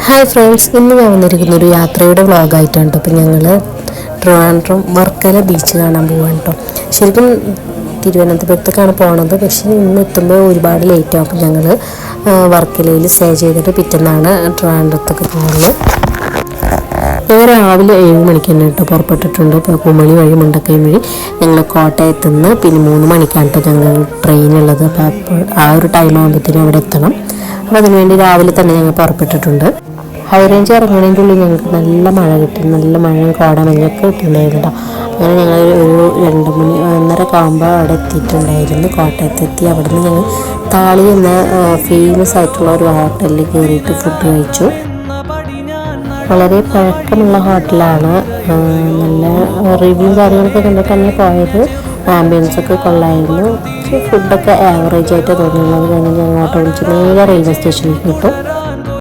Hi friends, ഇന്ന് ഞാൻ വന്നിരിക്കുന്ന ഒരു യാത്രയുടെ വ്ളോഗായിട്ടാണ് കേട്ടോ. അപ്പോൾ ഞങ്ങൾ ട്രിവാൻഡ്രം വർക്കല ബീച്ച് കാണാൻ പോവാണ് കേട്ടോ. ശരിക്കും തിരുവനന്തപുരത്തേക്കാണ് പോണത്, പക്ഷേ ഇന്ന് എത്തുമ്പോൾ ഒരുപാട് ലേറ്റ് ആവും. അപ്പോൾ ഞങ്ങൾ വർക്കലയിൽ സ്റ്റേ ചെയ്തിട്ട് പിറ്റേന്നാണ് ട്രിവാൻഡ്രത്തേക്ക് പോകുന്നത്. ഞങ്ങൾ രാവിലെ 7 മണിക്ക് തന്നെ കേട്ടോ പുറപ്പെട്ടിട്ടുണ്ട്. ഇപ്പോൾ കുമളി വഴി മുണ്ടക്കൈ വഴി ഞങ്ങൾ കോട്ടയത്ത് നിന്ന് പിന്നെ 3 മണിക്കാണ് കേട്ടോ ഞങ്ങൾ ട്രെയിനുള്ളത്. അപ്പോൾ ആ ഒരു ടൈം ആകുമ്പോഴത്തേനും അവിടെ എത്തണം. അപ്പോൾ അതിനുവേണ്ടി രാവിലെ തന്നെ ഞങ്ങൾ പുറപ്പെട്ടിട്ടുണ്ട്. ഹൈ റേഞ്ച് ഇറങ്ങണതിൻ്റെ ഉള്ളിൽ ഞങ്ങൾക്ക് നല്ല മഴ കിട്ടി, നല്ല മഴയും കോടമഞ്ഞൊക്കെ കിട്ടുന്നുണ്ടായിരുന്നു കേട്ടോ. അങ്ങനെ ഞങ്ങൾ ഒരു 2 മണി 1:30 ആകുമ്പോൾ അവിടെ എത്തിയിട്ടുണ്ടായിരുന്നു. കോട്ടയത്തെത്തി. അവിടെ നിന്ന് ഞങ്ങൾ താളി എന്ന ഫേമസ് ആയിട്ടുള്ള ഒരു ഹോട്ടലിൽ കയറിയിട്ട് ഫുഡ് കഴിച്ചു. വളരെ പഴക്കമുള്ള ഹോട്ടലാണ്. നല്ല റിവ്യൂ കാര്യങ്ങളൊക്കെ കണ്ടിട്ട് തന്നെ പോയത്. ആംബിയൻസൊക്കെ കൊള്ളായിരുന്നു. പക്ഷേ ഫുഡൊക്കെ ആവറേജ് ആയിട്ട് തോന്നുന്നത്. ഞങ്ങൾ ഓട്ടോ വിളിച്ച് നേരെ റെയിൽവേ സ്റ്റേഷനിൽ കിട്ടും.